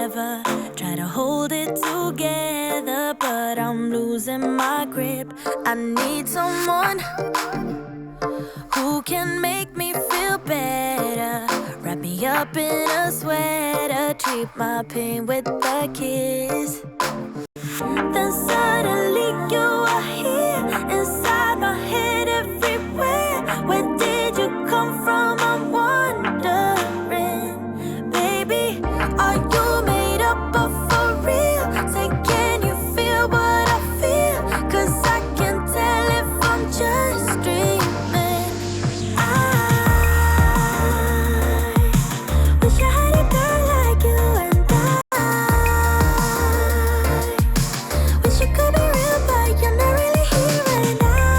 forever. Try to hold it together, but I'm losing my grip. I need someone who can make me feel better. Wrap me up in a sweater, treat my pain with a kiss. Then suddenly you are here, inside my head everywhere. Where did you come from? I'm wondering. Baby, are you made up of for real? Say, can you feel what I feel? 'Cause I can tell if I'm just dreaming. I wish I had a girl like you, and I wish it could be real, but you're not really here right now.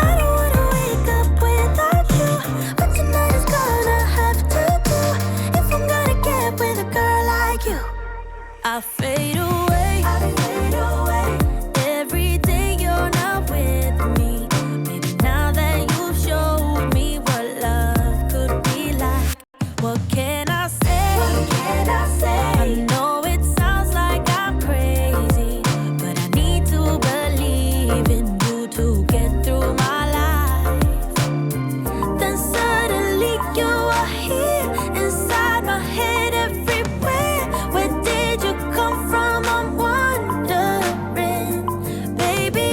I don't wanna wake up without you, but tonight is gonna have to do if I'm gonna get with a girl like you. I fade away, every day you're not with me. Maybe now that you've showed me what love could be like, what can I say? I know it sounds like I'm crazy, but I need to believe in you to get through my life. Then suddenly you are here, inside my head everywhere. Where did you come from? I'm wondering. Baby,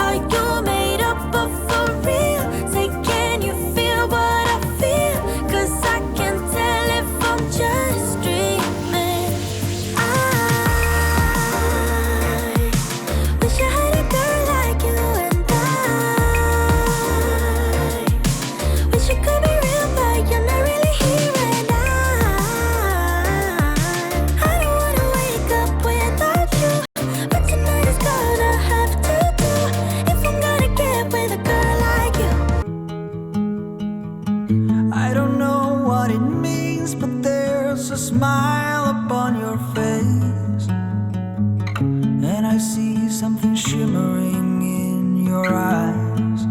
are you made up of for real? Say, can you feel what I feel? 'Cause I can tell if I'm just dreaming. I wish I had a girl like you, and I wish it could be real, but you're not really here right now. I don't wanna wake up without you, but tonight is gonna have to do if I'm gonna get with a girl like you. I don't know what it means, but there's a smile upon your face, and I see something shimmering in your eyes.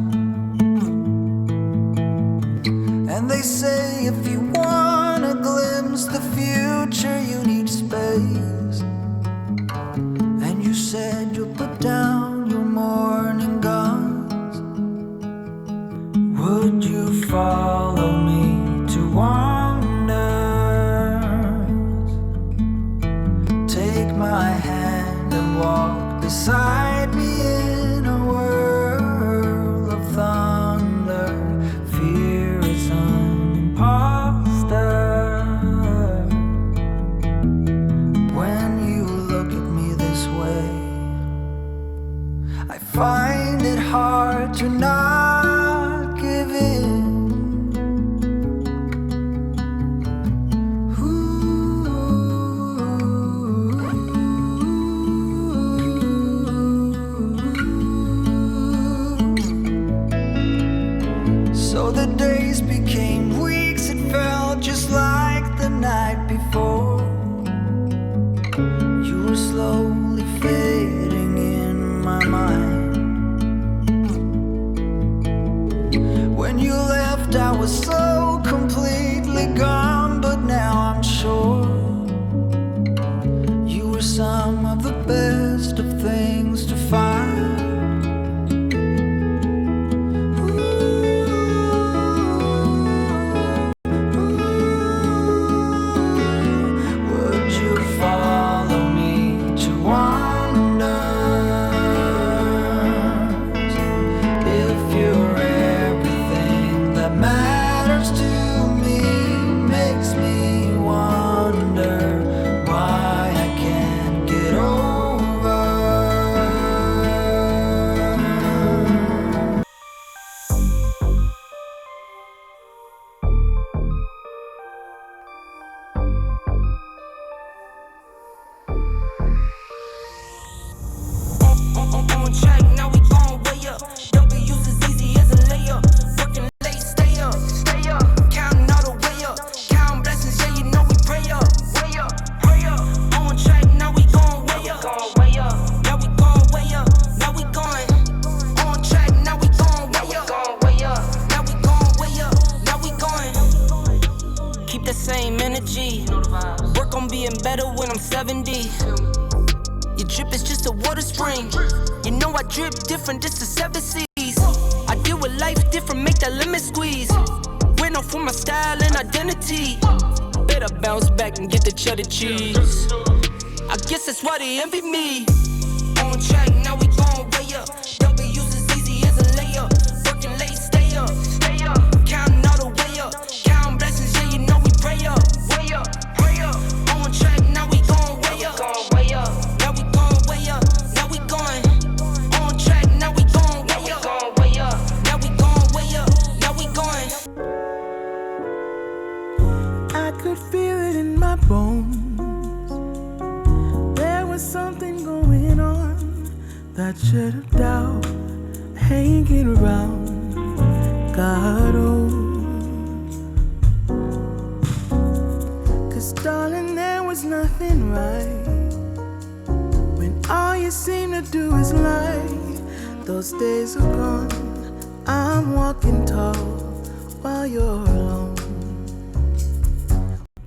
And they say if you wanna glimpse the future, you need space. And you said you'll put down your morning guns. Would you follow me to wonders? Take my hand and walk beside me in a world of thunder. Fear is an imposter. When same energy. Work on being better when I'm 70. Your drip is just a water spring. You know I drip different, this is 7 C's. I deal with life different, make that limit squeeze. Went off for my style and identity. Better bounce back and get the cheddar cheese. I guess that's why they envy me. On track, now we gon' way up. W's as easy as a layup. Working late, stay up. Counting all the way up. Counting blessings, yeah, you know we pray up. Way up, pray up. On track, now we gon' way up. Now we gon' way up. Now we going. On track, now we gon' way up. Now we gon' way up. Now we going. I could feel it in my bones. There was something going on. That shit of doubt hanging around. God, oh. 'Cause darling, there was nothing right when all you seem to do is lie. Those days are gone. I'm walking tall while you're alone.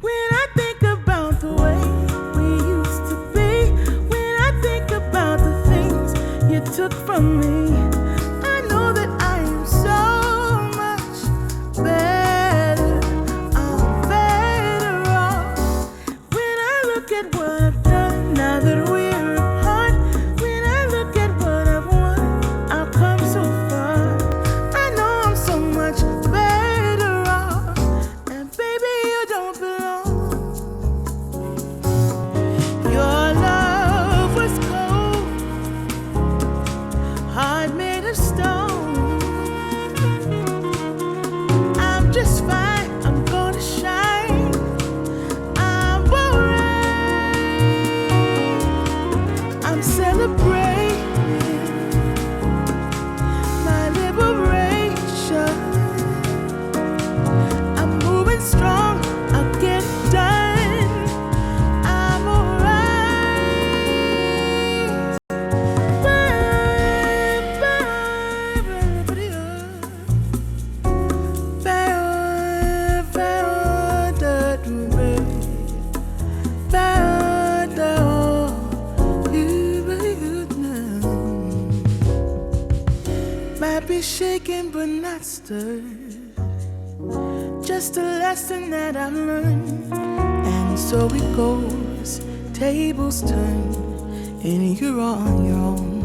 When I think about the way we used to be, when I think about the things you took from me, I know that I am so much better. I'm better off. When I look at what I've done now that we're apart, when I look at what I've won, I've come so far. I know I'm so much better off. And baby, you don't belong. Your love was cold, heart made of stone. I'm just fine, I'm gonna shine. I'm alright. I'm celebrating my liberation. I'm moving strong, I'll get it done. I'm alright. Might be shaken but not stirred. Just a lesson that I've learned. And so it goes, tables turn, and you're on your own.